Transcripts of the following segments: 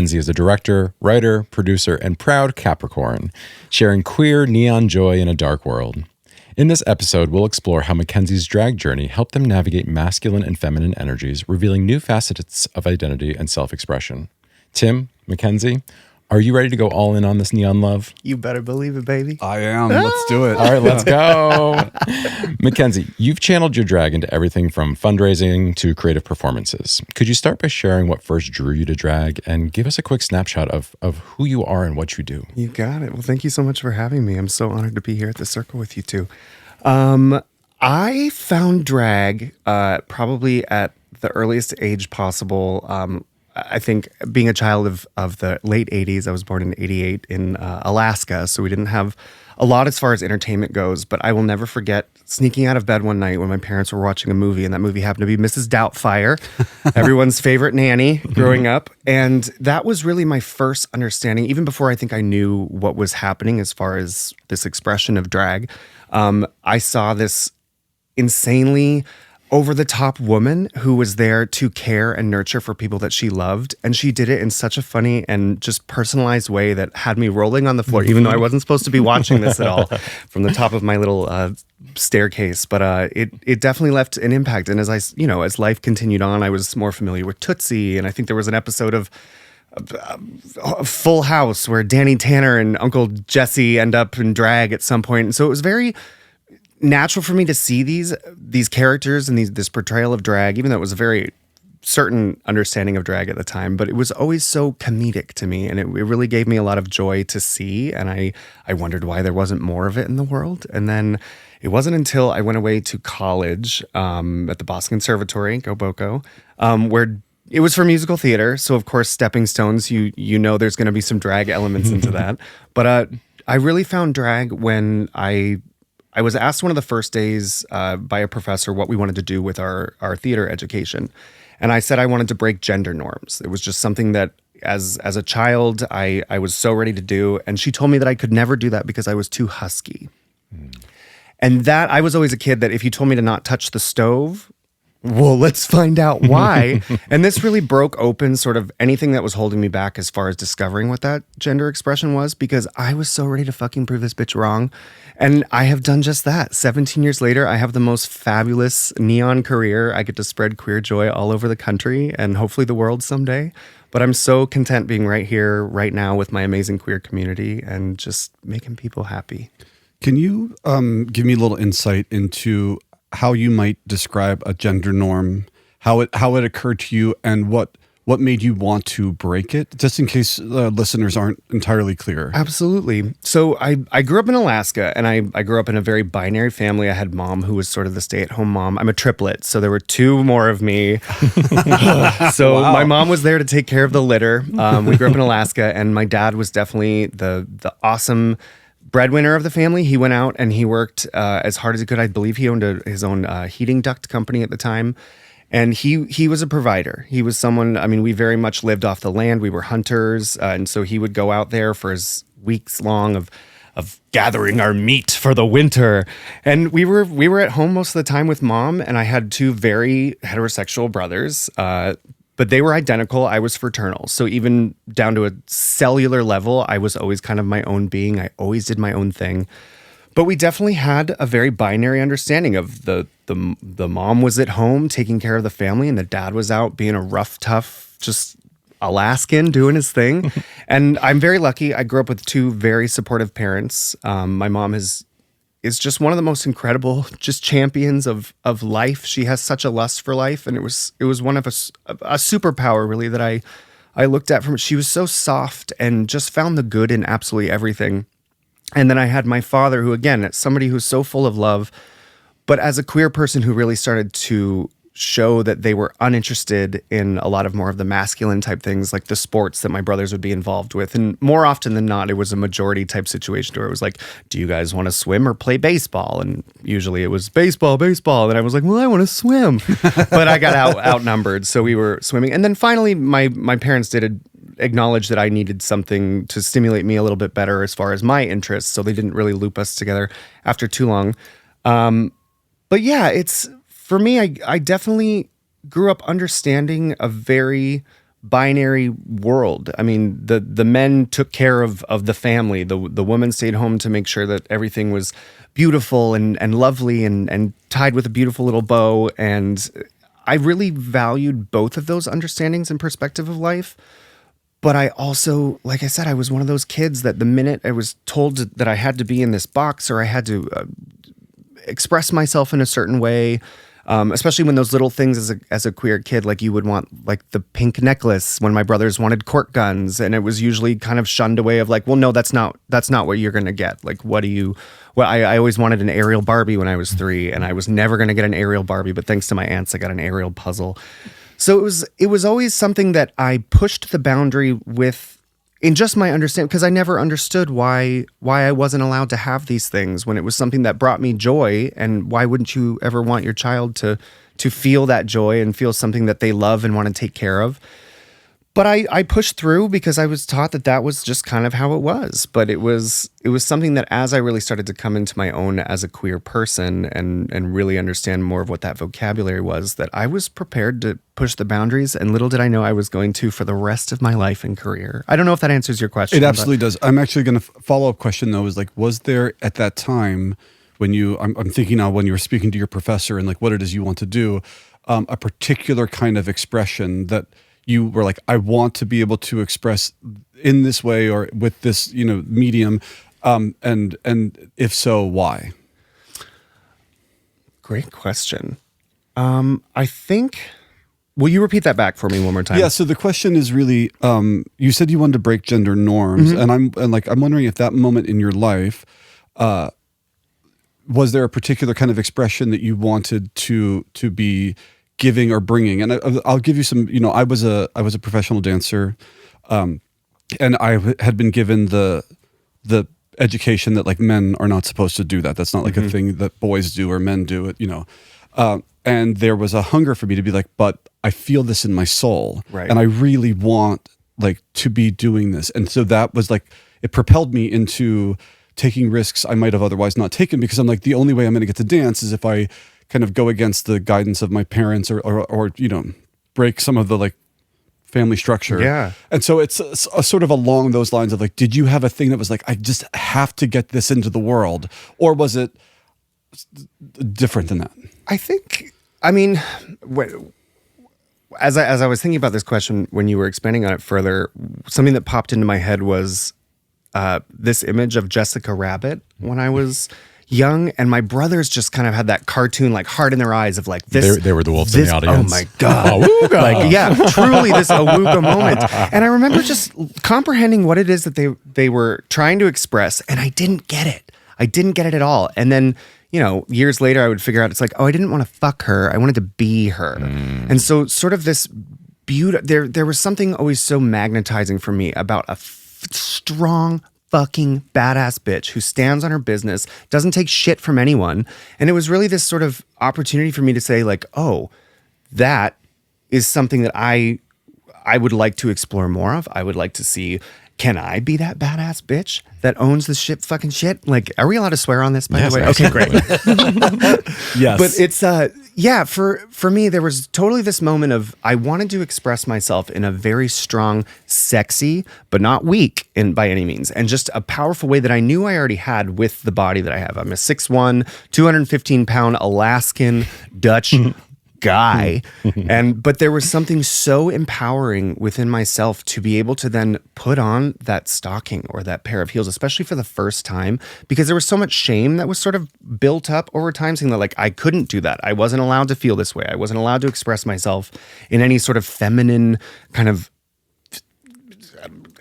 Mackenzie is a director, writer, producer, and proud Capricorn, sharing queer neon joy in a dark world. In this episode, we'll explore how Mackenzie's drag journey helped them navigate masculine and feminine energies, revealing new facets of identity and self-expression. Tim, Mackenzie, are you ready to go all in on this neon love? You better believe it, baby. I am. Let's do it. All right, let's go. Mackenzie, you've channeled your drag into everything from fundraising to creative performances. Could you start by sharing what first drew you to drag and give us a quick snapshot of who you are and what you do? You got it. Well, thank you so much for having me. I'm so honored to be here at the circle with you two. I found drag probably at the earliest age possible. I think being a child of the late 80s, I was born in 88 in Alaska, so we didn't have a lot as far as entertainment goes, but I will never forget sneaking out of bed one night when my parents were watching a movie, and that movie happened to be Mrs. Doubtfire, everyone's favorite nanny growing up, and that was really my first understanding, even before I think I knew what was happening as far as this expression of drag. I saw this insanely over-the-top woman who was there to care and nurture for people that she loved. And she did it in such a funny and just personalized way that had me rolling on the floor, even though I wasn't supposed to be watching this at all from the top of my little staircase. But it definitely left an impact. And as life continued on, I was more familiar with Tootsie. And I think there was an episode of Full House where Danny Tanner and Uncle Jesse end up in drag at some point. And so it was very natural for me to see these characters and this portrayal of drag, even though it was a very certain understanding of drag at the time, but it was always so comedic to me, and it really gave me a lot of joy to see, and I wondered why there wasn't more of it in the world. And then it wasn't until I went away to college at the Boston Conservatory, go Boko, where it was for musical theater, so of course stepping stones, you know there's going to be some drag elements into that, but I really found drag when I was asked one of the first days by a professor what we wanted to do with our theater education. And I said I wanted to break gender norms. It was just something that as a child, I was so ready to do. And she told me that I could never do that because I was too husky. And that I was always a kid that if you told me to not touch the stove, well, let's find out why. And this really broke open sort of anything that was holding me back as far as discovering what that gender expression was, because I was so ready to fucking prove this bitch wrong. And I have done just that. 17 years later, I have the most fabulous neon career. I get to spread queer joy all over the country and hopefully the world someday. But I'm so content being right here, right now with my amazing queer community and just making people happy. Can you give me a little insight into how you might describe a gender norm, how it occurred to you, and what made you want to break it, just in case listeners aren't entirely clear? Absolutely. So I grew up in Alaska, and I grew up in a very binary family. I had mom who was sort of the stay-at-home mom. I'm a triplet, so there were two more of me. So wow. My mom was there to take care of the litter. We grew up in Alaska, and my dad was definitely the awesome breadwinner of the family. He went out and he worked as hard as he could. I believe he owned his own heating duct company at the time. And he was a provider. He was someone, I mean, we very much lived off the land. We were hunters. And so he would go out there for his weeks long of gathering our meat for the winter. And we were at home most of the time with mom. And I had two very heterosexual brothers, but they were identical. I was fraternal. So even down to a cellular level, I was always kind of my own being. I always did my own thing. But we definitely had a very binary understanding of the mom was at home taking care of the family, and the dad was out being a rough, tough, just Alaskan doing his thing. And I'm very lucky. I grew up with two very supportive parents. My mom is just one of the most incredible just champions of life. She has such a lust for life, and it was one of a superpower really that I looked at from. She was so soft and just found the good in absolutely everything. And then I had my father, who, again, somebody who's so full of love, but as a queer person who really started to show that they were uninterested in a lot of more of the masculine type things, like the sports that my brothers would be involved with. And more often than not, it was a majority type situation where it was like, do you guys want to swim or play baseball? And usually it was baseball. And I was like, well, I want to swim. But I got outnumbered, so we were swimming. And then finally, my parents did acknowledge that I needed something to stimulate me a little bit better as far as my interests, so they didn't really loop us together after too long. But yeah, for me, I definitely grew up understanding a very binary world. I mean, the men took care of the family. The woman stayed home to make sure that everything was beautiful and lovely and tied with a beautiful little bow. And I really valued both of those understandings and perspective of life. But I also, like I said, I was one of those kids that the minute I was told that I had to be in this box or I had to express myself in a certain way, especially when those little things as a queer kid, like you would want like the pink necklace when my brothers wanted cork guns, and it was usually kind of shunned away of like, well, no, that's not what you're gonna get. Like, what do you? Well, I always wanted an aerial Barbie when I was 3, and I was never gonna get an aerial Barbie, but thanks to my aunts, I got an aerial puzzle. So it was always something that I pushed the boundary with in just my understanding, because I never understood why I wasn't allowed to have these things when it was something that brought me joy. And why wouldn't you ever want your child to feel that joy and feel something that they love and want to take care of? But I pushed through because I was taught that was just kind of how it was. But it was something that as I really started to come into my own as a queer person and really understand more of what that vocabulary was, that I was prepared to push the boundaries. And little did I know I was going to for the rest of my life and career. I don't know if that answers your question. It absolutely does. I'm actually going to follow-up question though, is like, was there at that time when I'm thinking now when you were speaking to your professor and like what it is you want to do, a particular kind of expression that you were like, I want to be able to express in this way or with this, medium, and if so, why? Great question. I think. Will you repeat that back for me one more time? Yeah. So the question is really, you said you wanted to break gender norms, and I'm wondering if that moment in your life, was there a particular kind of expression that you wanted to be giving or bringing? And I'll give you some. I was a professional dancer, and I had been given the education that like men are not supposed to do that. That's not like a thing that boys do or men do. It. And there was a hunger for me to be like, but I feel this in my soul, right? And I really want like to be doing this. And so that was like, it propelled me into taking risks I might have otherwise not taken, because I'm like, the only way I'm going to get to dance is if I kind of go against the guidance of my parents or break some of the like family structure. Yeah. And so it's a sort of along those lines of like, did you have a thing that was like, I just have to get this into the world? Or was it different than that? I think, I mean, as I was thinking about this question, when you were expanding on it further, something that popped into my head was this image of Jessica Rabbit when I was young, and my brothers just kind of had that cartoon like heart in their eyes of like this. They were the wolves in the audience. Oh my god! Like, yeah, truly this awooga moment. And I remember just comprehending what it is that they were trying to express, and I didn't get it. I didn't get it at all. And then years later, I would figure out it's like, oh, I didn't want to fuck her. I wanted to be her. And so sort of this beauty, there was something always so magnetizing for me about a strong fucking badass bitch who stands on her business, doesn't take shit from anyone. And it was really this sort of opportunity for me to say like, oh, that is something that I would like to explore more of. I would like to see, can I be that badass bitch that owns the fucking shit? Like, are we allowed to swear on this, by the way? Absolutely. Okay, great. Yes. But it's, for me, there was totally this moment of, I wanted to express myself in a very strong, sexy, but not weak by any means, and just a powerful way that I knew I already had with the body that I have. I'm a 6'1", 215-pound Alaskan Dutch guy. But there was something so empowering within myself to be able to then put on that stocking or that pair of heels, especially for the first time, because there was so much shame that was sort of built up over time, saying that like I couldn't do that. I wasn't allowed to feel this way. I wasn't allowed to express myself in any sort of feminine kind of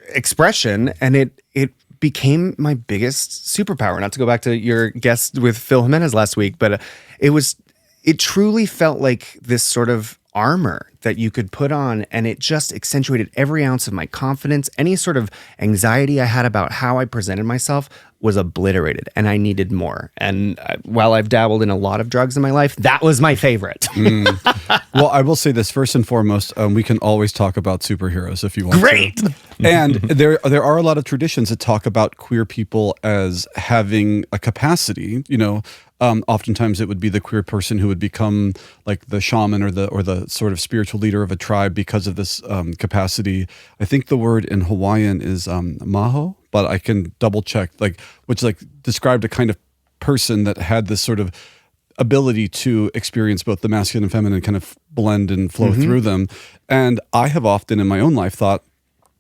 expression. And it became my biggest superpower. Not to go back to your guest with Phil Jimenez last week, but it truly felt like this sort of armor that you could put on, and it just accentuated every ounce of my confidence. Any sort of anxiety I had about how I presented myself was obliterated, and I needed more. And while I've dabbled in a lot of drugs in my life, that was my favorite. Well, I will say this first and foremost, we can always talk about superheroes if you want Great. to. And there are a lot of traditions that talk about queer people as having a capacity, Oftentimes it would be the queer person who would become like the shaman or the sort of spiritual leader of a tribe because of this capacity. I think the word in Hawaiian is maho, but I can double check, like, which like described a kind of person that had this sort of ability to experience both the masculine and feminine kind of blend and flow through them. And I have often in my own life thought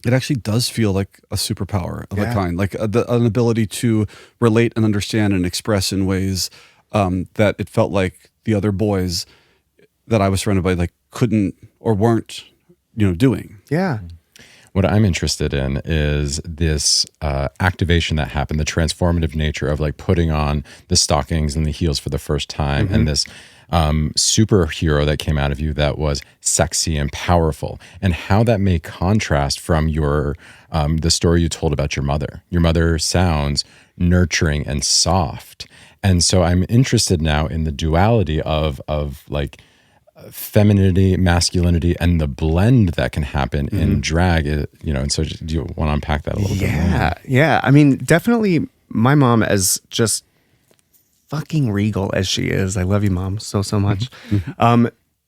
it actually does feel like a superpower of a kind, like an ability to relate and understand and express in ways that it felt like the other boys that I was surrounded by like couldn't or weren't, doing. Yeah. What I'm interested in is this activation that happened, the transformative nature of like putting on the stockings and the heels for the first time, and this superhero that came out of you that was sexy and powerful, and how that may contrast from your the story you told about your mother. Your mother sounds nurturing and soft, and so I'm interested now in the duality of like femininity, masculinity, and the blend that can happen in drag, and so do you want to unpack that a little bit more? Yeah. I mean, definitely my mom, as just fucking regal as she is, I love you, Mom, so much.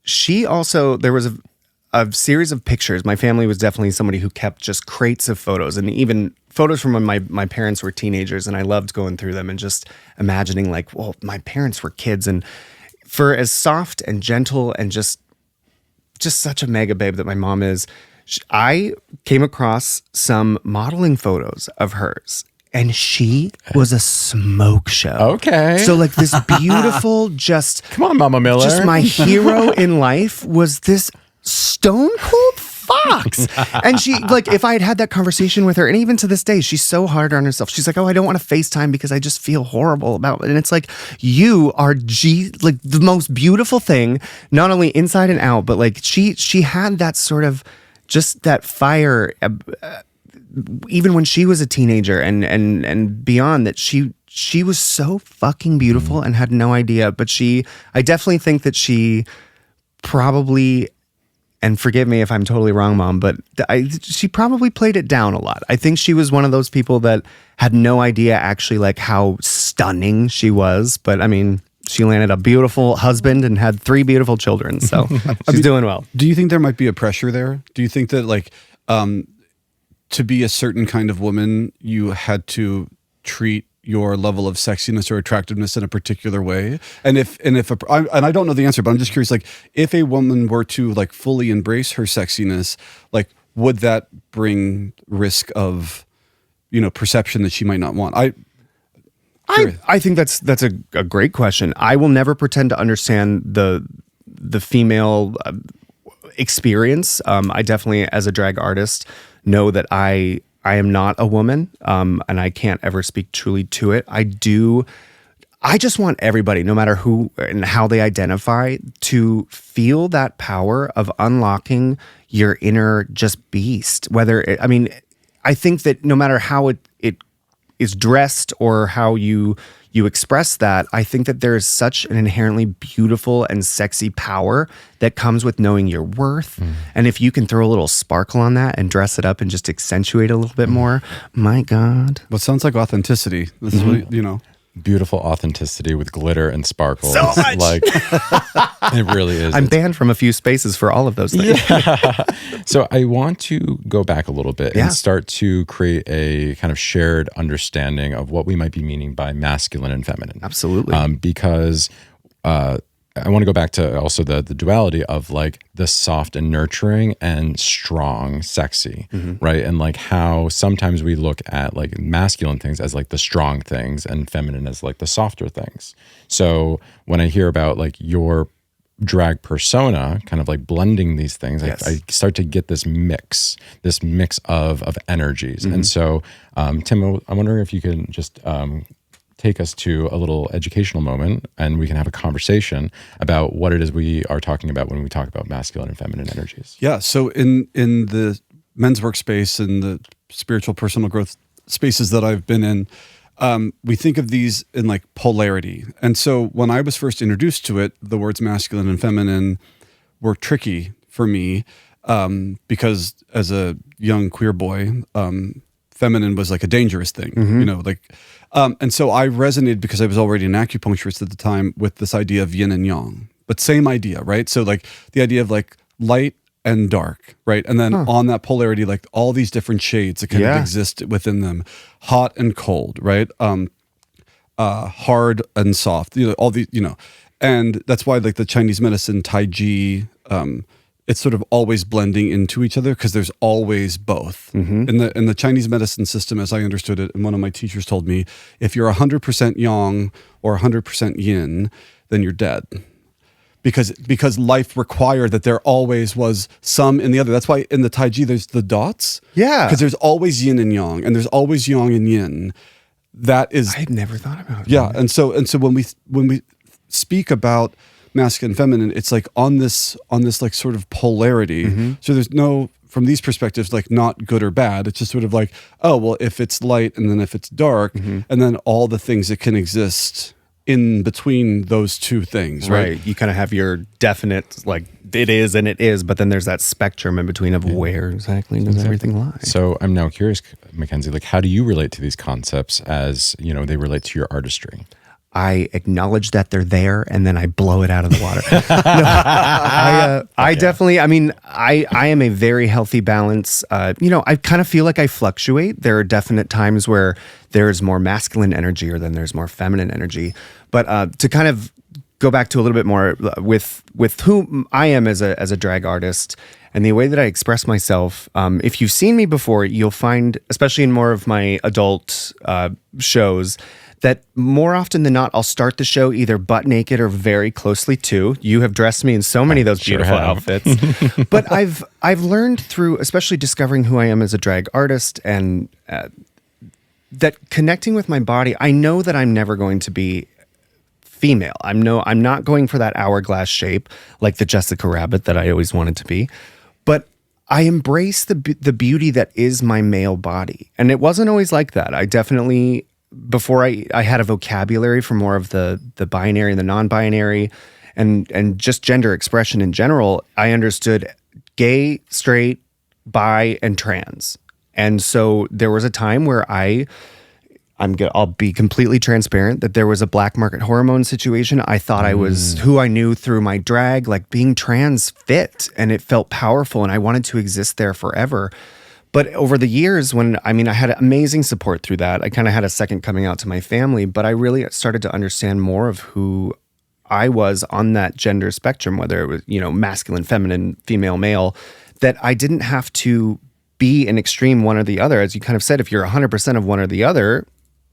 She also, there was a series of pictures. My family was definitely somebody who kept just crates of photos, and even photos from when my parents were teenagers, and I loved going through them and just imagining like, well, my parents were kids, and for as soft and gentle and just such a mega babe that my mom is, I came across some modeling photos of hers, and she was a smoke show. Okay. So like this beautiful, just come on, Mama Miller. Just my hero in life was this stone cold fox. And she, like, if I had that conversation with her, and even to this day, she's so hard on herself. She's like, oh, I don't want to FaceTime because I just feel horrible about it. And it's like, you are like the most beautiful thing, not only inside and out, but like she had that sort of just that fire, even when she was a teenager and beyond, that she was so fucking beautiful and had no idea. But I definitely think that she probably, and forgive me if I'm totally wrong, Mom, but she probably played it down a lot. I think she was one of those people that had no idea actually like how stunning she was. But I mean, she landed a beautiful husband and had 3 beautiful children. So she's doing well. Do you think there might be a pressure there? Do you think that like to be a certain kind of woman, you had to treat your level of sexiness or attractiveness in a particular way? And I don't know the answer, but I'm just curious, like if a woman were to like fully embrace her sexiness, like would that bring risk of, perception that she might not want? I think that's a great question. I will never pretend to understand the female experience. I definitely, as a drag artist, know that I am not a woman, and I can't ever speak truly to it. I just want everybody, no matter who and how they identify, to feel that power of unlocking your inner just beast. I think that no matter how it is dressed or how you express that, I think that there is such an inherently beautiful and sexy power that comes with knowing your worth. And if you can throw a little sparkle on that and dress it up and just accentuate a little bit more, my God. What sounds like authenticity. This is what, Beautiful authenticity with glitter and sparkles. So much. Like, it really is. I'm banned from a few spaces for all of those things. Yeah. So I want to go back a little bit and start to create a kind of shared understanding of what we might be meaning by masculine and feminine. Absolutely. Because I want to go back to also the duality of like the soft and nurturing and strong, sexy, right? And like how sometimes we look at like masculine things as like the strong things and feminine as like the softer things. So when I hear about like your drag persona kind of like blending these things, I start to get this mix of energies. And so Tim, I'm wondering if you can just take us to a little educational moment and we can have a conversation about what it is we are talking about when we talk about masculine and feminine energies. Yeah. So in the men's workspace and the spiritual personal growth spaces that I've been in, we think of these in like polarity. And so when I was first introduced to it, the words masculine and feminine were tricky for me because as a young queer boy, feminine was like a dangerous thing, you know, like, and so I resonated because I was already an acupuncturist at the time with this idea of yin and yang, but same idea, right? So like the idea of like light and dark, right? And then on that polarity, like all these different shades that kind of exist within them, hot and cold, right? Hard and soft, you know, all these, you know, and that's why like the Chinese medicine, Tai Chi, it's sort of always blending into each other because there's always both. In the Chinese medicine system, as I understood it, and one of my teachers told me, if you're 100% yang or 100% yin, then you're dead. Because life required that there always was some in the other. That's why in the Tai Chi there's the dots. Yeah. Because there's always yin and yang, and there's always yang and yin. That is, I had never thought about it. Yeah, and so when we speak about masculine and feminine, it's like on this like sort of polarity. So there's no, from these perspectives, like not good or bad. It's just sort of like, oh well, if it's light and then if it's dark, and then all the things that can exist in between those two things, right? You kind of have your definite, like it is and it is, but then there's that spectrum in between of where exactly does everything lie. So I'm now curious, Mackenzie, like how do you relate to these concepts as, you know, they relate to your artistry? I acknowledge that they're there and then I blow it out of the water. I definitely, I mean, I am a very healthy balance. You know, I kind of feel like I fluctuate. There are definite times where there's more masculine energy or then there's more feminine energy. But to kind of go back to a little bit more with who I am as a drag artist and the way that I express myself, if you've seen me before, you'll find, especially in more of my adult shows, that more often than not, I'll start the show either butt naked or very closely to. You have dressed me in so many of those beautiful outfits. But I've learned through, especially discovering who I am as a drag artist and that connecting with my body, I know that I'm never going to be female. I'm not going for that hourglass shape like the Jessica Rabbit that I always wanted to be. But I embrace the beauty that is my male body. And it wasn't always like that. I definitely... Before I had a vocabulary for more of the binary and the non-binary and just gender expression in general, I understood gay, straight, bi, and trans. And so there was a time where I'll be completely transparent that there was a black market hormone situation. I thought I was who I knew through my drag, like being trans fit, and it felt powerful and I wanted to exist there forever. But over the years, I had amazing support through that. I kind of had a second coming out to my family, but I really started to understand more of who I was on that gender spectrum, whether it was, you know, masculine, feminine, female, male, that I didn't have to be an extreme one or the other. As you kind of said, if you're 100% of one or the other,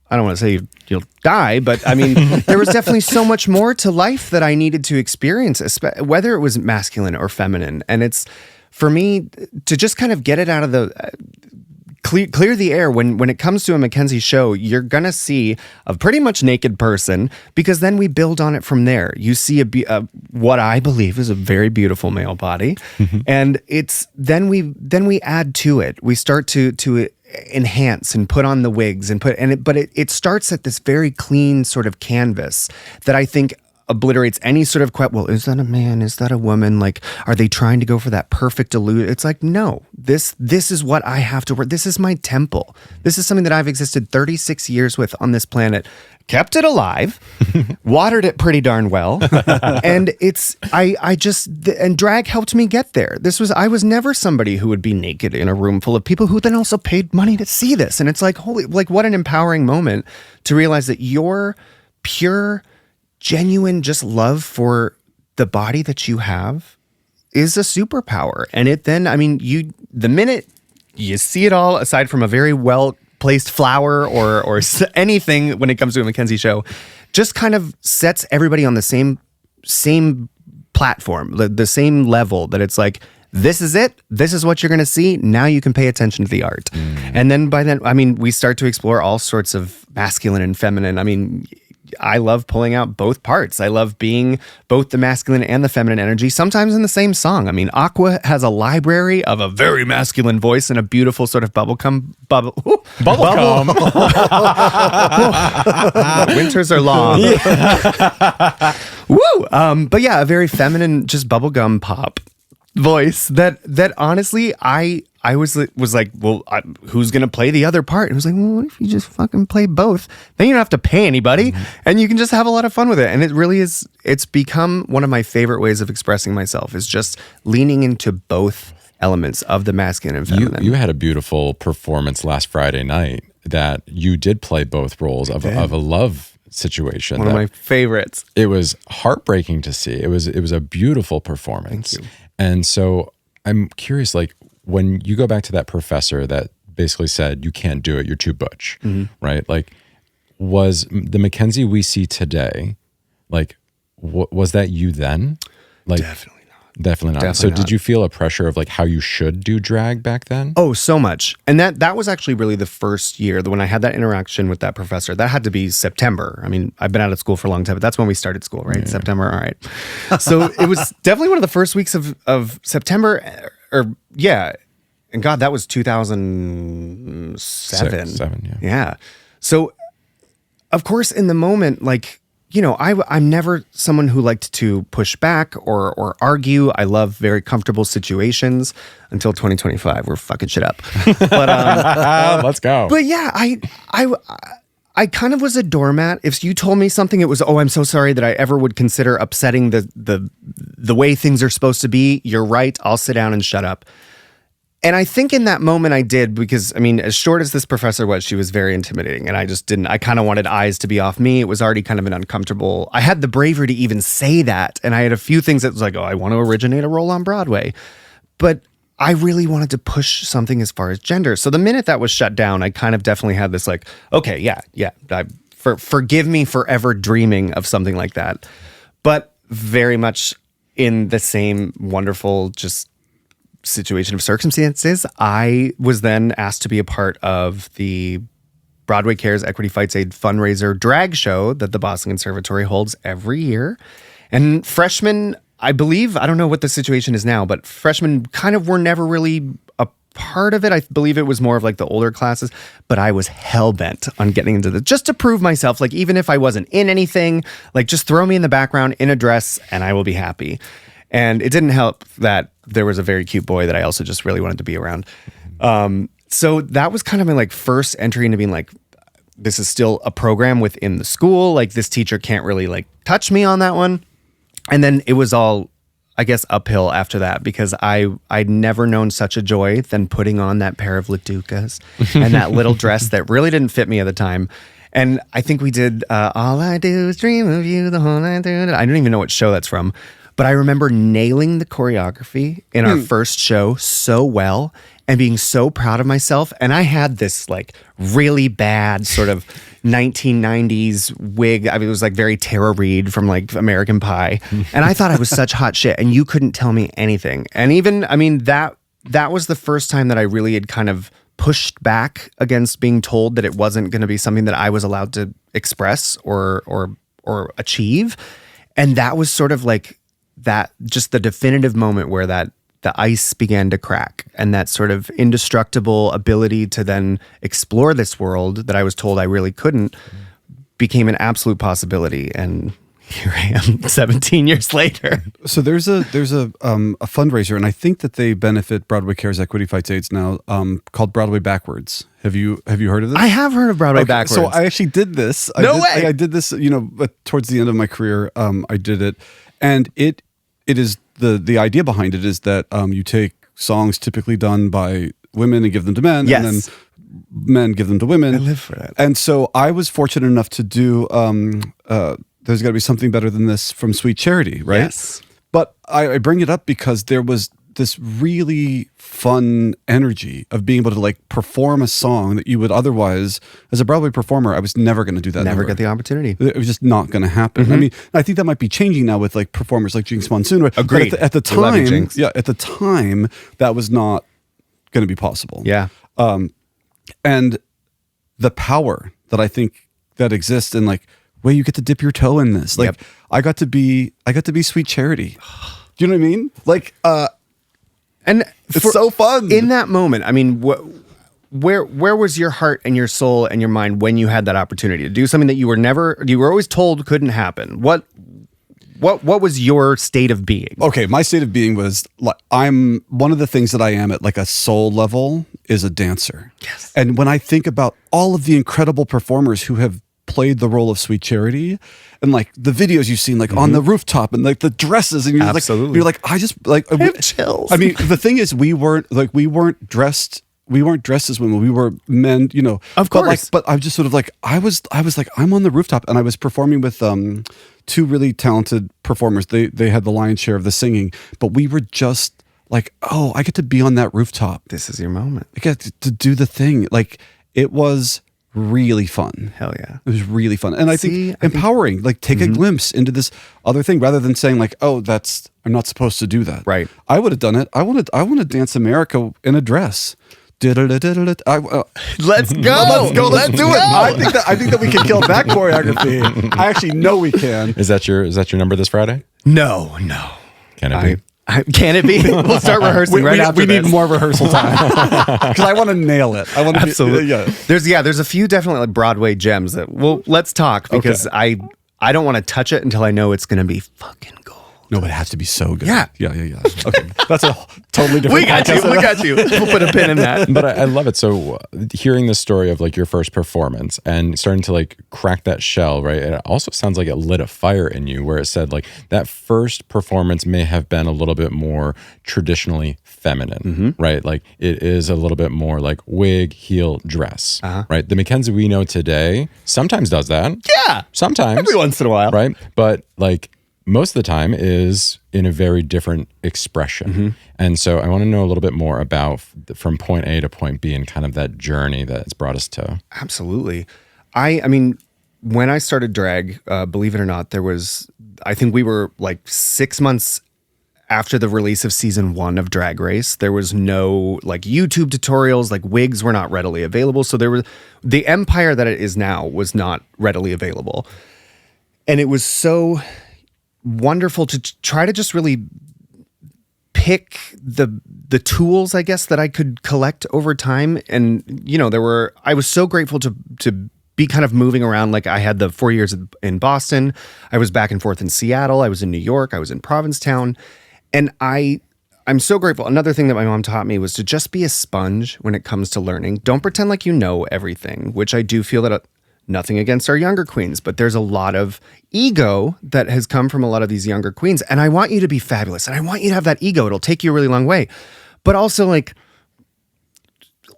I don't want to say you'll die, but I mean, there was definitely so much more to life that I needed to experience, whether it was masculine or feminine. And it's, for me, to just kind of get it out of the clear the air. When it comes to a Mackenzie show, you're gonna see a pretty much naked person because then we build on it from there. You see what I believe is a very beautiful male body, and it's then we add to it. We start to enhance and put on the wigs but it starts at this very clean sort of canvas that I think obliterates any sort of well, is that a man? Is that a woman? Like, are they trying to go for that perfect illusion? It's like, no, this is what I have to work. This is my temple. This is something that I've existed 36 years with on this planet, kept it alive, watered it pretty darn well. And and drag helped me get there. I was never somebody who would be naked in a room full of people who then also paid money to see this. And it's like, what an empowering moment to realize that your pure, genuine just love for the body that you have is a superpower. And the minute you see it all, aside from a very well placed flower or anything when it comes to a Mackenzie show, just kind of sets everybody on the same platform, the same level, that it's like, this is it. This is what you're going to see. Now you can pay attention to the art. And then by then, we start to explore all sorts of masculine and feminine. I love pulling out both parts. I love being both the masculine and the feminine energy, sometimes in the same song. Aqua has a library of a very masculine voice and a beautiful sort of bubblegum. Winters are long. Woo! But yeah, a very feminine, just bubblegum pop voice that honestly I was like, well, who's gonna play the other part? And it was like, well, what if you just fucking play both? Then you don't have to pay anybody, and you can just have a lot of fun with it. And it really is. It's become one of my favorite ways of expressing myself, is just leaning into both elements of the masculine and feminine. You had a beautiful performance last Friday night that you did play both roles of a love situation. One of my favorites. It was heartbreaking to see. It was a beautiful performance. Thank you. And so I'm curious, like, when you go back to that professor that basically said, you can't do it, you're too butch, right? Like, was the Mackenzie we see today, like, was that you then? Like, Definitely not. Definitely not. Definitely So did you feel a pressure of like how you should do drag back then? Oh, so much. And that was actually really the first year that when I had that interaction with that professor. That had to be September. I mean, I've been out of school for a long time, but that's when we started school, right? Yeah. September. All right. So it was definitely one of the first weeks of September, or yeah. And God, that was 2007. Yeah. So of course, in the moment, like, you know, I'm never someone who liked to push back or argue. I love very comfortable situations until 2025. We're fucking shit up. But let's go. But yeah, I kind of was a doormat. If you told me something, it was, oh, I'm so sorry that I ever would consider upsetting the way things are supposed to be. You're right. I'll sit down and shut up. And I think in that moment I did, because, I mean, as short as this professor was, she was very intimidating. And I just didn't, I kind of wanted eyes to be off me. It was already kind of an uncomfortable, I had the bravery to even say that. And I had a few things that was like, oh, I want to originate a role on Broadway. But I really wanted to push something as far as gender. So the minute that was shut down, I kind of definitely had this like, okay, yeah. Forgive me for ever dreaming of something like that. But very much in the same wonderful, just situation of circumstances, I was then asked to be a part of the Broadway Cares Equity Fights Aid fundraiser drag show that the Boston Conservatory holds every year. And freshmen, I believe, I don't know what the situation is now, but freshmen kind of were never really a part of it. I believe it was more of like the older classes, but I was hell-bent on getting into this just to prove myself. Like, even if I wasn't in anything, like, just throw me in the background in a dress and I will be happy. And it didn't help that there was a very cute boy that I also just really wanted to be around. So that was kind of my like first entry into being like, this is still a program within the school. Like, this teacher can't really like touch me on that one. And then it was all, I guess, uphill after that, because I'd never known such a joy than putting on that pair of Laducas and that little dress that really didn't fit me at the time. And I think we did All I Do Is Dream of You, the whole night. I don't even know what show that's from. But I remember nailing the choreography in our first show so well and being so proud of myself. And I had this like really bad sort of 1990s wig. I mean, it was like very Tara Reid from like American Pie. And I thought I was such hot shit, and you couldn't tell me anything. And even, I mean, that was the first time that I really had kind of pushed back against being told that it wasn't going to be something that I was allowed to express or achieve. And that was sort of like, that just the definitive moment where that the ice began to crack, and that sort of indestructible ability to then explore this world that I was told I really couldn't became an absolute possibility. And here I am 17 years later. So there's a fundraiser, and I think that they benefit Broadway Cares Equity Fights AIDS now, called Broadway Backwards. Have you heard of this? I have heard of Broadway Backwards. So I actually did this. I did this, you know, towards the end of my career. I did it, and it is the idea behind it is that you take songs typically done by women and give them to men, yes, and then men give them to women. I live for that. And so I was fortunate enough to do There's Got to Be Something Better Than This from Sweet Charity, right? Yes. But I bring it up because there was this really fun energy of being able to like perform a song that you would otherwise, as a Broadway performer, I was never going to do that. Never get the opportunity. It was just not going to happen. Mm-hmm. I mean, I think that might be changing now with like performers like Jinx Monsoon. Agreed. At the time, at the time, that was not going to be possible. Yeah. And the power that I think that exists in like, where you get to dip your toe in this. Like, yep. I got to be Sweet Charity. Do you know what I mean? Like, and it's so fun. In that moment, I mean, where was your heart and your soul and your mind when you had that opportunity to do something that you were always told couldn't happen? What what was your state of being? Okay, my state of being was like, I'm one of the things that I am at like a soul level is a dancer. Yes. And when I think about all of the incredible performers who have played the role of Sweet Charity and like the videos you've seen like on the rooftop and like the dresses and you're like I just like I have chills. I mean, the thing is we weren't dressed as women. We were men, you know. Of course. But I was just sort of like I was like I'm on the rooftop and I was performing with two really talented performers. They had the lion's share of the singing, but we were just like, oh, I get to be on that rooftop. This is your moment. I get to do the thing. Like it was really fun. Hell yeah. It was really fun. And I think empowering, like take a glimpse into this other thing rather than saying like, oh, I'm not supposed to do that. Right. I would have done it. I want to dance America in a dress. Let's go. Let's do it. I think that we can kill that choreography. I actually know we can. Is that your number this Friday? No. Can it be? Can it be? We'll start rehearsing after we this. need more rehearsal time because I want to nail it. I want to absolutely. There's a few definitely like Broadway gems that let's talk because I don't want to touch it until I know it's going to be fucking gold. No, but it has to be so good. Yeah. Okay, that's a totally different. We got you. We'll put a pin in that. But I love it. So hearing the story of like your first performance and starting to like crack that shell, right? It also sounds like it lit a fire in you where it said like that first performance may have been a little bit more traditionally feminine, right? Like it is a little bit more like wig, heel, dress, right? The Mackenzie we know today sometimes does that. Yeah. Sometimes. Every once in a while. Right? But like most of the time is in a very different expression. And so I want to know a little bit more about from point A to point B and kind of that journey that's brought us to. Absolutely. I mean, when I started drag, believe it or not, I think we were like 6 months after the release of season 1 of Drag Race. There was no like YouTube tutorials, like wigs were not readily available. So the empire that it is now was not readily available. And it was so wonderful to try to just really pick the tools, I guess, that I could collect over time. And, you know, I was so grateful to be kind of moving around. Like I had the 4 years in Boston. I was back and forth in Seattle. I was in New York. I was in Provincetown. And I'm so grateful. Another thing that my mom taught me was to just be a sponge when it comes to learning. Don't pretend like you know everything, which I do feel that nothing against our younger queens, but there's a lot of ego that has come from a lot of these younger queens. And I want you to be fabulous. And I want you to have that ego. It'll take you a really long way. But also like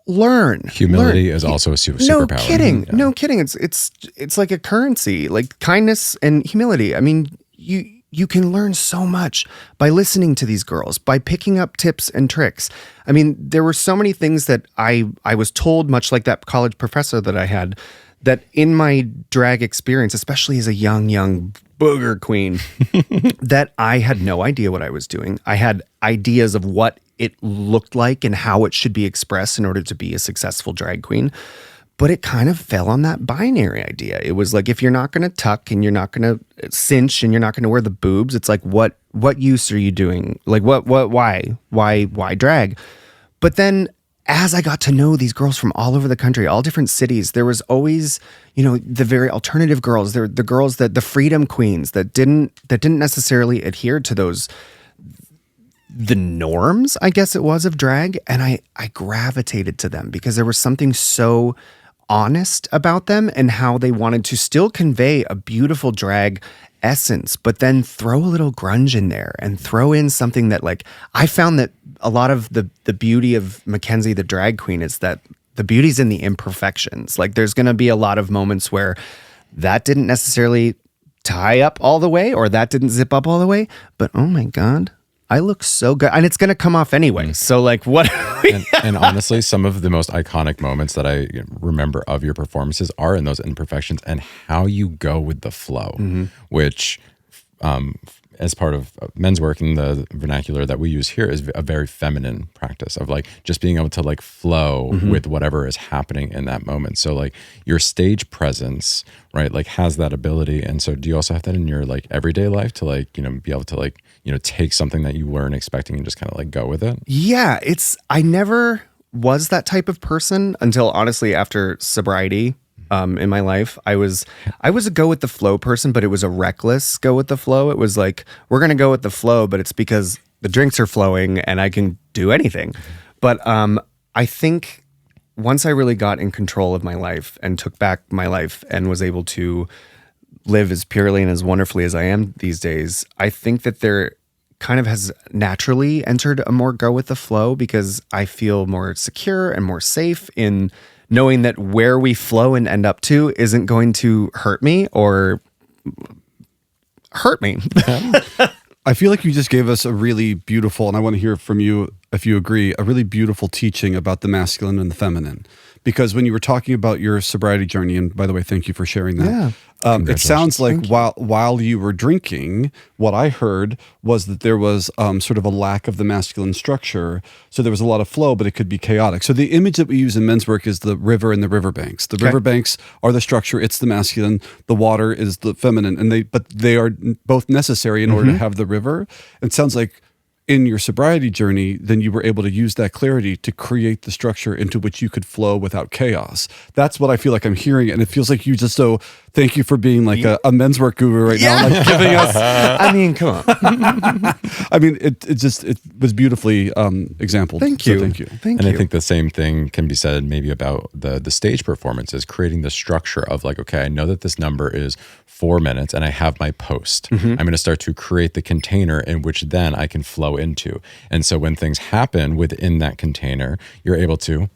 learn. Humility is also a superpower. No kidding. Yeah. No kidding. It's like a currency, like kindness and humility. I mean, you can learn so much by listening to these girls, by picking up tips and tricks. I mean, there were so many things that I was told, much like that college professor that I had, that in my drag experience, especially as a young booger queen, that I had no idea what I was doing. I had ideas of what it looked like and how it should be expressed in order to be a successful drag queen. But it kind of fell on that binary idea. It was like, if you're not going to tuck and you're not going to cinch and you're not going to wear the boobs, it's like, what use are you doing? Like, why drag? But then as I got to know these girls from all over the country, all different cities, there was always, you know, the very alternative girls. There were the girls the freedom queens that didn't necessarily adhere to the norms, I guess it was, of drag. And I gravitated to them because there was something so honest about them and how they wanted to still convey a beautiful drag essence, but then throw a little grunge in there and throw in something that, like, I found that a lot of the beauty of Mackenzie the drag queen is that the beauty's in the imperfections. Like, there's going to be a lot of moments where that didn't necessarily tie up all the way or that didn't zip up all the way, but oh my God, I look so good. And it's going to come off anyway. So like what? and honestly, some of the most iconic moments that I remember of your performances are in those imperfections and how you go with the flow, which as part of men's work in the vernacular that we use here is a very feminine practice of like just being able to like flow with whatever is happening in that moment. So like your stage presence, right, like has that ability. And so do you also have that in your like everyday life to like, you know, be able to like, you know, take something that you weren't expecting and just kind of like go with it? Yeah, I never was that type of person until honestly after sobriety. in my life. I was a go with the flow person, but it was a reckless go with the flow. It was like, we're going to go with the flow, but it's because the drinks are flowing and I can do anything. But I think once I really got in control of my life and took back my life and was able to live as purely and as wonderfully as I am these days, I think that there kind of has naturally entered a more go with the flow, because I feel more secure and more safe in knowing that where we flow and end up to isn't going to hurt me or hurt me. I feel like you just gave us a really beautiful, and I want to hear from you if you agree, a really beautiful teaching about the masculine and the feminine. Because when you were talking about your sobriety journey, and by the way, thank you for sharing that. It sounds like while you were drinking, what I heard was that there was sort of a lack of the masculine structure. So there was a lot of flow, but it could be chaotic. So the image that we use in men's work is the river and the riverbanks. The riverbanks are the structure; it's the masculine. The water is the feminine, and they are both necessary in order to have the river. It sounds like in your sobriety journey, then you were able to use that clarity to create the structure into which you could flow without chaos. That's what I feel like I'm hearing. And it feels like you just thank you for being like a men's work guru right now, like giving us. I mean, come on. I mean, it was beautifully exampled. Thank you. So thank you. And I think the same thing can be said maybe about the stage performances, creating the structure of like, okay, I know that this number is 4 minutes and I have my post. I'm going to start to create the container in which then I can flow into. And so when things happen within that container, you're able to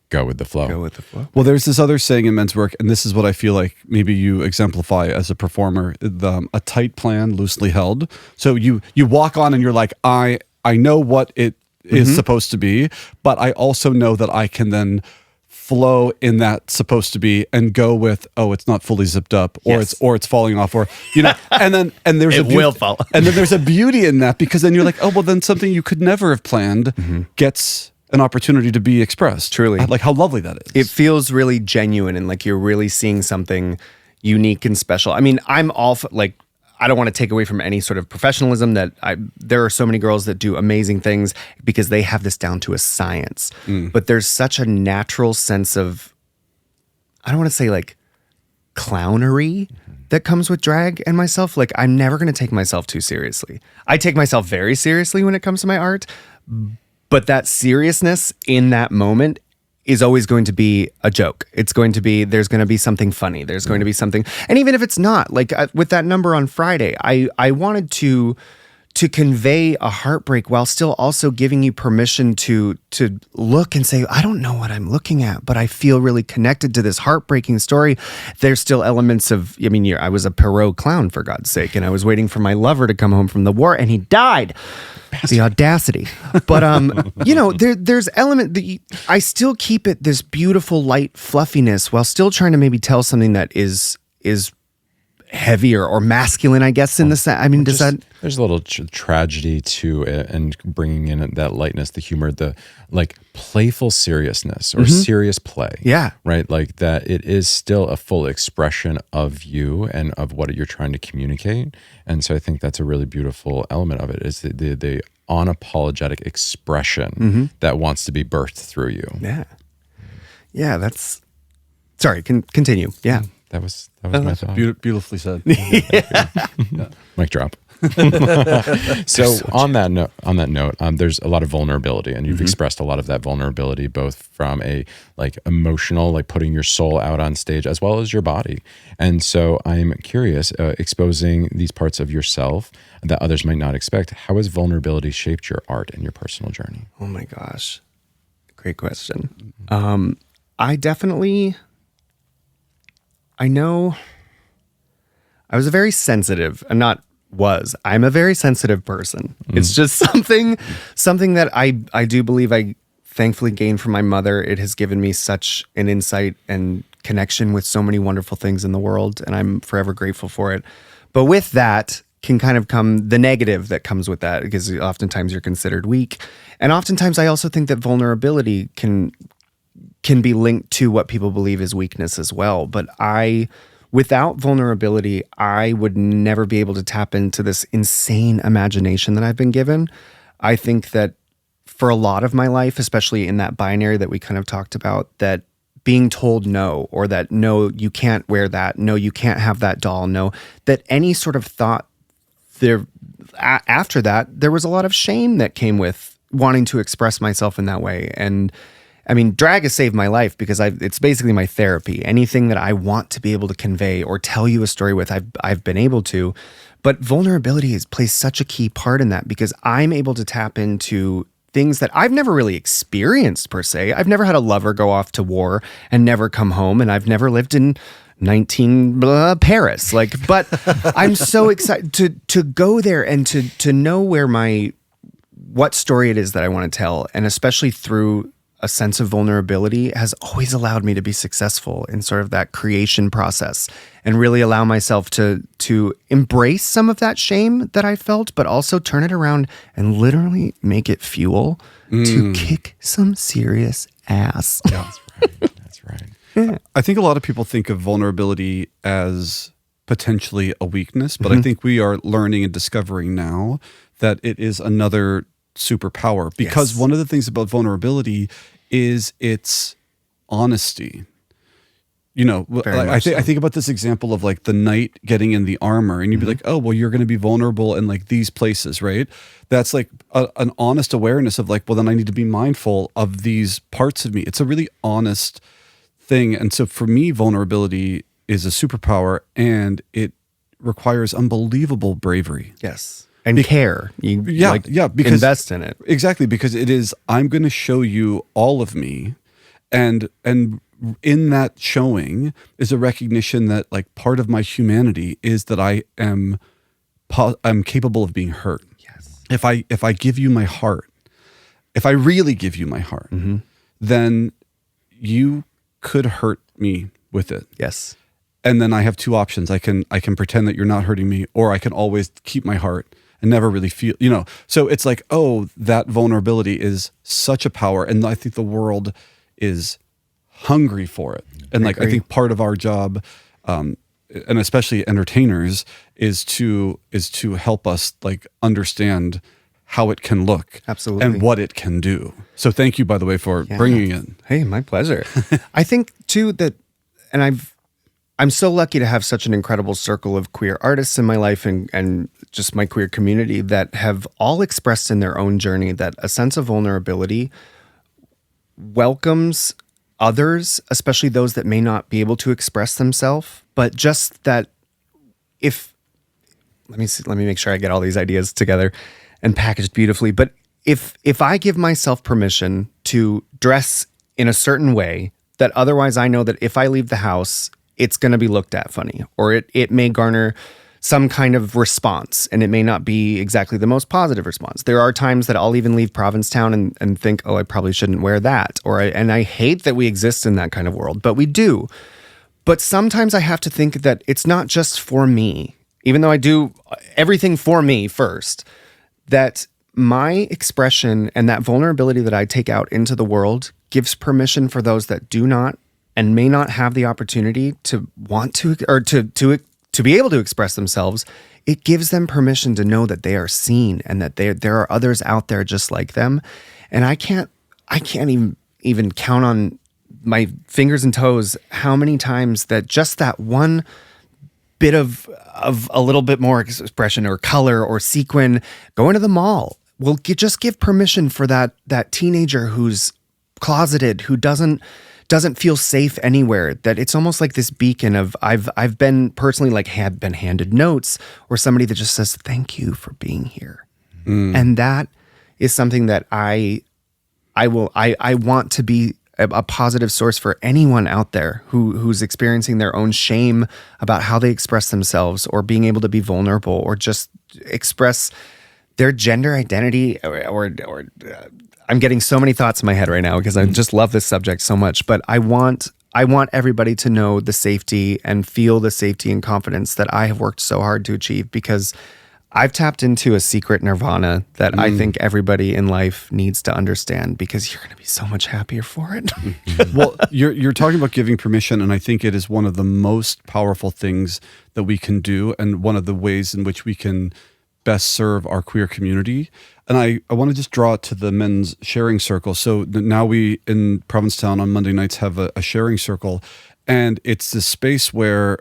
go with the flow. Go with the flow. Well, there's this other saying in men's work, and this is what I feel like maybe you exemplify as a performer, a tight plan loosely held. So you walk on and you're like, I know what it is supposed to be, but I also know that I can then flow in that supposed to be and go with, oh, it's not fully zipped up, or it's falling off, or and there's will fall. And then there's a beauty in that, because then you're like, oh, well, then something you could never have planned gets an opportunity to be expressed. Truly. Like how lovely that is. It feels really genuine and like you're really seeing something unique and special. I mean, I'm all for, like, I don't want to take away from any sort of professionalism there are so many girls that do amazing things because they have this down to a science. But there's such a natural sense of, I don't want to say like clownery that comes with drag and myself. Like, I'm never going to take myself too seriously. I take myself very seriously when it comes to my art, but that seriousness in that moment is always going to be a joke. It's going to be, there's going to be something funny. There's going to be something, and even if it's not, like with that number on Friday, I wanted to convey a heartbreak while still also giving you permission to look and say, I don't know what I'm looking at, but I feel really connected to this heartbreaking story. There's still elements of, I mean, I was a Perot clown, for God's sake, and I was waiting for my lover to come home from the war, and he died. The audacity. But there's element that I still keep it this beautiful light fluffiness while still trying to maybe tell something that is heavier or masculine, I guess, in the sense. I mean, there's a little tragedy to it, and bringing in that lightness, the humor, the like playful seriousness or serious play. Yeah. Right? Like that it is still a full expression of you and of what you're trying to communicate. And so I think that's a really beautiful element of it, is the unapologetic expression that wants to be birthed through you. Yeah. Yeah, that's, sorry, continue. Yeah. That was my thought. Beautifully said. Mic drop. So on that note, there's a lot of vulnerability, and you've expressed a lot of that vulnerability, both from a like emotional, like putting your soul out on stage, as well as your body. And so I'm curious, exposing these parts of yourself that others might not expect. How has vulnerability shaped your art and your personal journey? Oh my gosh, great question. I know I was a very sensitive, I'm a very sensitive person. It's just something that I do believe I thankfully gained from my mother. It has given me such an insight and connection with so many wonderful things in the world, and I'm forever grateful for it. But with that can kind of come the negative that comes with that, because oftentimes you're considered weak. And oftentimes I also think that vulnerability can be linked to what people believe is weakness as well. But without vulnerability, I would never be able to tap into this insane imagination that I've been given. I think that for a lot of my life, especially in that binary that we kind of talked about, that being told no, or that no, you can't wear that, no, you can't have that doll, no, that any sort of thought there after that, there was a lot of shame that came with wanting to express myself in that way. And I mean, drag has saved my life because it's basically my therapy. Anything that I want to be able to convey or tell you a story with, I've been able to. But vulnerability plays such a key part in that, because I'm able to tap into things that I've never really experienced per se. I've never had a lover go off to war and never come home, and I've never lived in Paris. But I'm so excited to go there and to know what story it is that I want to tell, and especially through a sense of vulnerability has always allowed me to be successful in sort of that creation process, and really allow myself to embrace some of that shame that I felt, but also turn it around and literally make it fuel to kick some serious ass. Yeah, that's right. Yeah. I think a lot of people think of vulnerability as potentially a weakness, but I think we are learning and discovering now that it is another superpower, because one of the things about vulnerability is its honesty. You know, I think about this example of like the knight getting in the armor, and you'd be like, oh, well, you're going to be vulnerable in like these places, right? That's like an honest awareness of like, well, then I need to be mindful of these parts of me. It's a really honest thing. And so for me, vulnerability is a superpower, and it requires unbelievable bravery. Yes. And care. Because invest in it. Exactly, because it is, I'm going to show you all of me, and in that showing is a recognition that like part of my humanity is that I'm capable of being hurt. Yes. If I give you my heart, if I really give you my heart, then you could hurt me with it. Yes. And then I have two options. I can pretend that you're not hurting me, or I can always keep my heart and never really feel, so it's like, oh, that vulnerability is such a power. And I think the world is hungry for it. And I think part of our job, and especially entertainers, is to help us like understand how it can look. Absolutely. And what it can do. So thank you, by the way, for bringing it. Hey, my pleasure. I think too that, and I'm so lucky to have such an incredible circle of queer artists in my life, and just my queer community that have all expressed in their own journey that a sense of vulnerability welcomes others, especially those that may not be able to express themselves. But just that let me make sure I get all these ideas together and packaged beautifully. But if I give myself permission to dress in a certain way that otherwise I know that if I leave the house, it's going to be looked at funny, or it may garner some kind of response, and it may not be exactly the most positive response. There are times that I'll even leave Provincetown and think, oh, I probably shouldn't wear that. And I hate that we exist in that kind of world, but we do. But sometimes I have to think that it's not just for me, even though I do everything for me first, that my expression and that vulnerability that I take out into the world gives permission for those that do not and may not have the opportunity to want to, or to be able to express themselves. It gives them permission to know that they are seen, and that there are others out there just like them. And I can't even count on my fingers and toes how many times that just that one bit of a little bit more expression or color or sequin going to the mall will just give permission for that teenager who's closeted, who doesn't feel safe anywhere, that it's almost like this beacon of I've been personally have been handed notes, or somebody that just says thank you for being here. And that is something that I want to be a positive source for anyone out there who's experiencing their own shame about how they express themselves, or being able to be vulnerable, or just express their gender identity, or I'm getting so many thoughts in my head right now because I just love this subject so much. But I want everybody to know the safety and feel the safety and confidence that I have worked so hard to achieve, because I've tapped into a secret nirvana that I think everybody in life needs to understand, because you're going to be so much happier for it. Well, you're talking about giving permission, and I think it is one of the most powerful things that we can do, and one of the ways in which we can best serve our queer community. And I want to just draw it to the men's sharing circle. So now we in Provincetown on Monday nights have a sharing circle, and it's this space where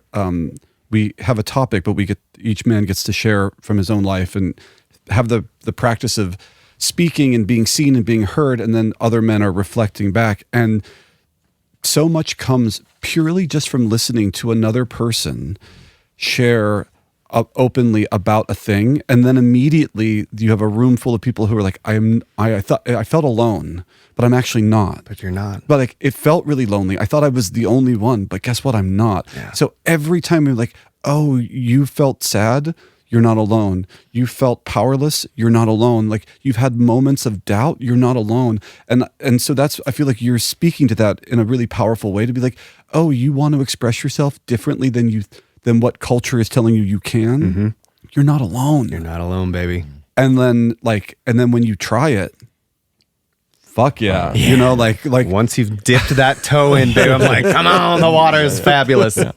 we have a topic, but each man gets to share from his own life and have the practice of speaking and being seen and being heard, and then other men are reflecting back. And so much comes purely just from listening to another person share openly about a thing, and then immediately you have a room full of people who are like, I felt alone, but I'm actually not. But you're not. But like, it felt really lonely. I thought I was the only one, but guess what? I'm not. Yeah. So every time we're like, oh, you felt sad, you're not alone. You felt powerless, you're not alone. Like, you've had moments of doubt, you're not alone. And so I feel like you're speaking to that in a really powerful way, to be like, oh, you want to express yourself differently than what culture is telling you can. Mm-hmm. You're not alone. You're not alone, baby. And then when you try it, fuck yeah. You know, like once you've dipped that toe in, baby, I'm like, come on, the water is fabulous. Yeah.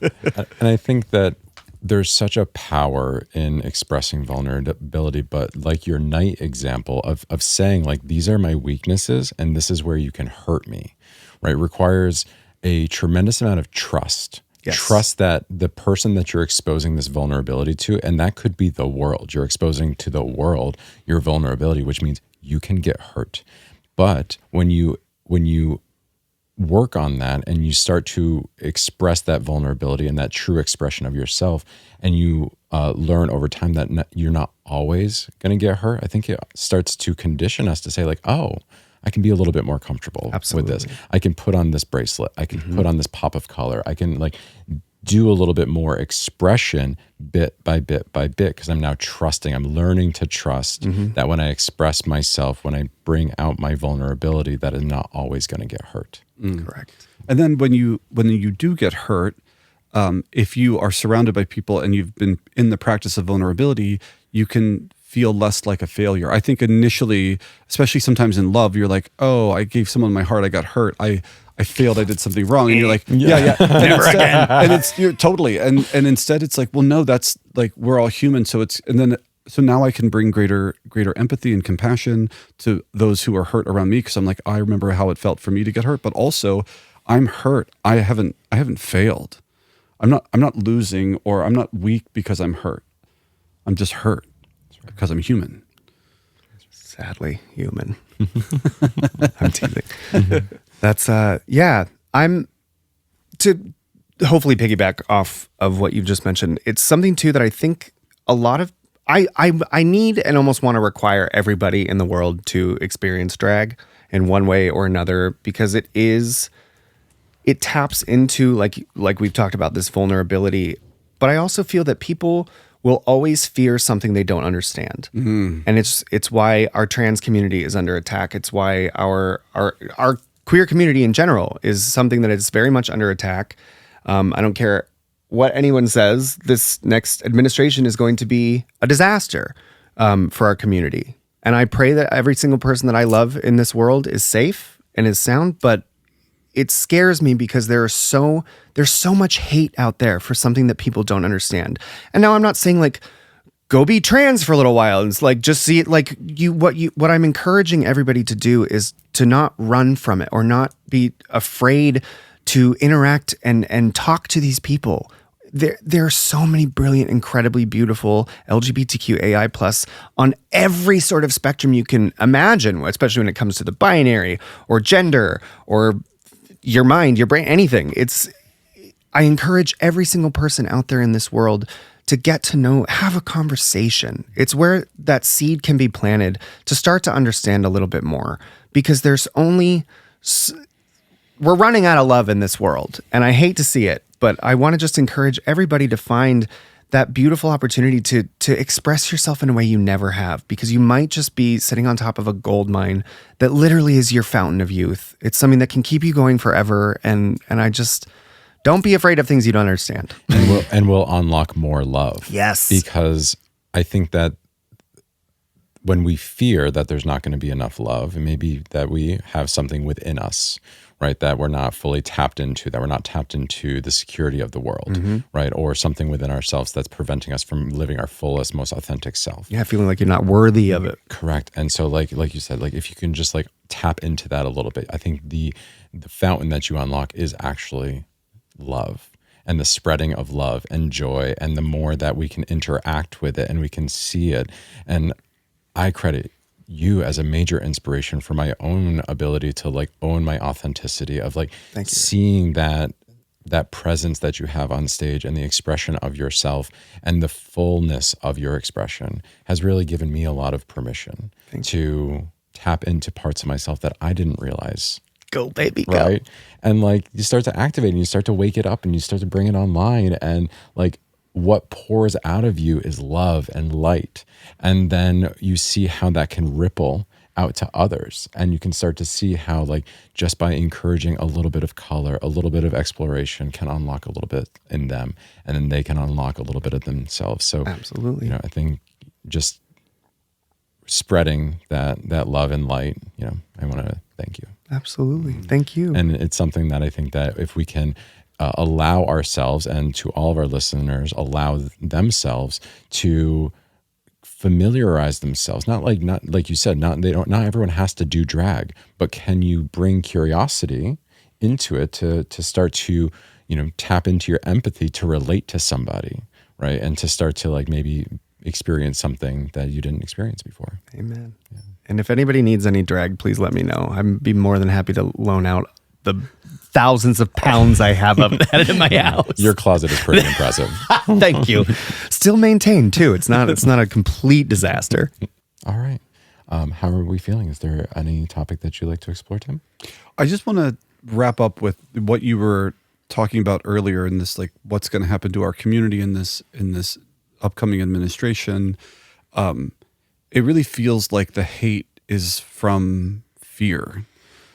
And I think that there's such a power in expressing vulnerability, but like your night example of saying, like, these are my weaknesses and this is where you can hurt me, right? Requires a tremendous amount of trust. Yes. Trust that the person that you're exposing this vulnerability to, and that could be the world. You're exposing to the world your vulnerability, which means you can get hurt. But when you work on that and you start to express that vulnerability and that true expression of yourself, and you learn over time that you're not always going to get hurt, I think it starts to condition us to say, like, oh, I can be a little bit more comfortable with this. I can put on this bracelet. I can put on this pop of color. I can do a little bit more expression bit by bit by bit, because I'm now trusting. I'm learning to trust that when I express myself, when I bring out my vulnerability, that is not always going to get hurt. Correct. And then when you do get hurt, if you are surrounded by people and you've been in the practice of vulnerability, you can feel less like a failure. I think initially, especially sometimes in love, you're like, oh, I gave someone my heart, I got hurt, I failed, I did something wrong, and you're like, yeah. Never again. And you're totally, and instead it's like, well, no, that's like, we're all human, so now I can bring greater empathy and compassion to those who are hurt around me, because I'm like, I remember how it felt for me to get hurt, but also I'm hurt. I haven't failed. I'm not losing, or I'm not weak because I'm hurt. I'm just hurt because I'm human. Sadly human. I'm teasing. That's I'm to hopefully piggyback off of what you've just mentioned. It's something too that I think a lot of I need and almost want to require everybody in the world to experience drag in one way or another, because it taps into like we've talked about, this vulnerability. But I also feel that people will always fear something they don't understand. And it's why our trans community is under attack. It's why our queer community in general is something that is very much under attack. I don't care what anyone says, this next administration is going to be a disaster for our community. And I pray that every single person that I love in this world is safe and is sound, but it scares me because there's so much hate out there for something that people don't understand. And now I'm not saying like, go be trans for a little while. It's like, just see it like what I'm encouraging everybody to do is to not run from it, or not be afraid to interact and talk to these people. There are so many brilliant, incredibly beautiful LGBTQAI+ on every sort of spectrum you can imagine, especially when it comes to the binary or gender or your mind, your brain, anything. I encourage every single person out there in this world to get to know, have a conversation. It's where that seed can be planted to start to understand a little bit more, because we're running out of love in this world, and I hate to see it, but I want to just encourage everybody to find that beautiful opportunity to express yourself in a way you never have, because you might just be sitting on top of a gold mine that literally is your fountain of youth. It's something that can keep you going forever. And I just, don't be afraid of things you don't understand. And we'll unlock more love. Yes. Because I think that when we fear that there's not going to be enough love, and maybe that we have something within us right? That we're not fully tapped into, that we're not tapped into the security of the world, right? Or something within ourselves that's preventing us from living our fullest, most authentic self. Yeah, feeling like you're not worthy of it. Correct. And so like you said, like if you can just like tap into that a little bit, I think the fountain that you unlock is actually love, and the spreading of love and joy. And the more that we can interact with it and we can see it. And I credit you as a major inspiration for my own ability to like own my authenticity of like seeing that presence that you have on stage and the expression of yourself and the fullness of your expression has really given me a lot of permission to tap into parts of myself that I didn't realize. Go, baby, go. Right. And like you start to activate and you start to wake it up and you start to bring it online, and like what pours out of you is love and light. And then you see how that can ripple out to others. And you can start to see how like just by encouraging a little bit of color, a little bit of exploration can unlock a little bit in them. And then they can unlock a little bit of themselves. So absolutely, you know, I think just spreading that love and light, you know, I want to thank you. Absolutely. Thank you. And it's something that I think that if we can allow ourselves, and to all of our listeners, allow themselves to familiarize themselves, not like you said, not everyone has to do drag, but can you bring curiosity into it to start to, you know, tap into your empathy to relate to somebody, right? And to start to like maybe experience something that you didn't experience before. Amen. Yeah. And if anybody needs any drag, please let me know. I'd be more than happy to loan out the thousands of pounds I have of that in my house. Your closet is pretty impressive. Thank you. Still maintained too. It's not a complete disaster. All right. How are we feeling? Is there any topic that you'd like to explore, Tim? I just want to wrap up with what you were talking about earlier in this, like what's going to happen to our community in this upcoming administration. It really feels like the hate is from fear.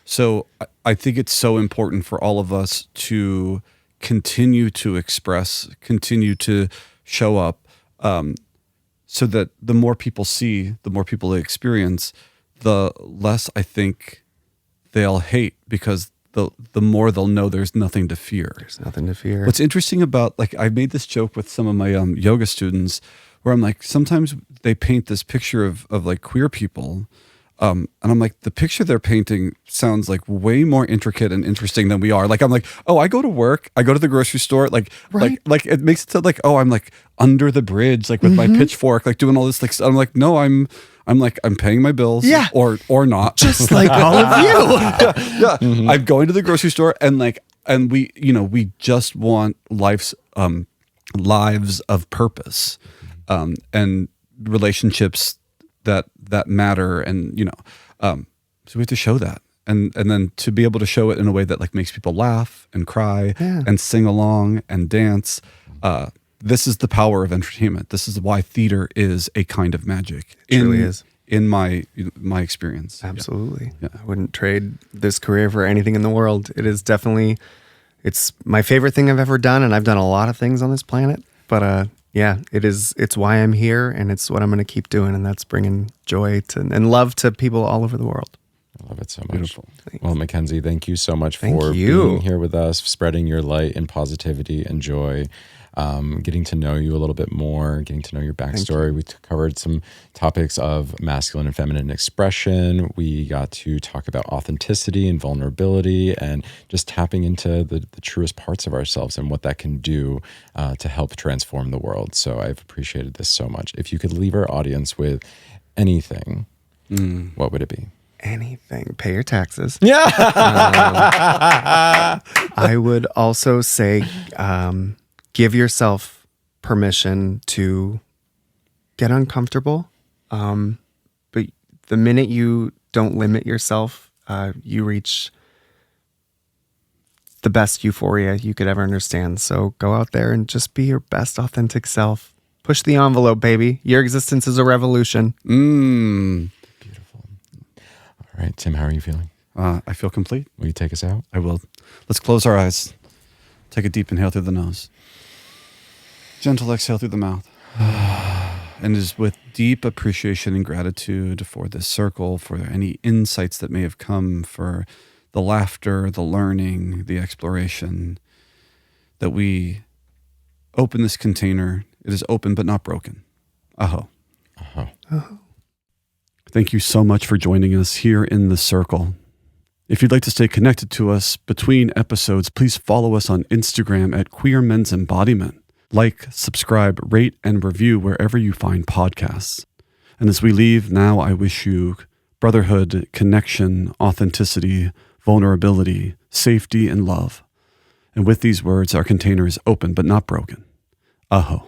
So I think it's so important for all of us to continue to express, continue to show up, so that the more people see, the more people they experience, the less I think they'll hate, because the more they'll know there's nothing to fear. There's nothing to fear. What's interesting about, like, I made this joke with some of my yoga students where I'm like, sometimes they paint this picture of like queer people. And I'm like, the picture they're painting sounds like way more intricate and interesting than we are. Like, I'm like, oh, I go to work, I go to the grocery store, like it makes it sound like, oh, I'm like under the bridge, like with my pitchfork, like doing all this. Like, I'm like, no, I'm paying my bills, or not, just like all of you. Yeah. Mm-hmm. I'm going to the grocery store, and we just want lives of purpose, and relationships that matter, and so we have to show that, and then to be able to show it in a way that like makes people laugh and cry and sing along and dance. This is the power of entertainment. This is why theater is a kind of magic. It truly is, in my experience. Absolutely. Yeah. I wouldn't trade this career for anything in the world. It is definitely, it's my favorite thing I've ever done, and I've done a lot of things on this planet, but yeah, it's why I'm here, and it's what I'm going to keep doing, and that's bringing joy and love to people all over the world. I love it so much. Beautiful. Thanks. Well, Mackenzie, thank you so much for being here with us, spreading your light and positivity and joy, getting to know you a little bit more, getting to know your backstory. We covered some topics of masculine and feminine expression. We got to talk about authenticity and vulnerability, and just tapping into the truest parts of ourselves and what that can do to help transform the world. So I've appreciated this so much. If you could leave our audience with anything, what would it be? Anything. Pay your taxes. Yeah. I would also say, give yourself permission to get uncomfortable. But the minute you don't limit yourself, you reach the best euphoria you could ever understand. So go out there and just be your best authentic self. Push the envelope, baby. Your existence is a revolution. Beautiful. All right, Tim, how are you feeling? I feel complete. Will you take us out? I will. Let's close our eyes. Take a deep inhale through the nose. Gentle exhale through the mouth. And it is with deep appreciation and gratitude for this circle, for any insights that may have come, for the laughter, the learning, the exploration, that we open this container. It is open but not broken. Aho. Aho. Thank you so much for joining us here in the circle. If you'd like to stay connected to us between episodes, please follow us on Instagram at Queer Men's Embodiment. Like, subscribe, rate, and review wherever you find podcasts. And as we leave, now I wish you brotherhood, connection, authenticity, vulnerability, safety, and love. And with these words, our container is open but not broken. Aho.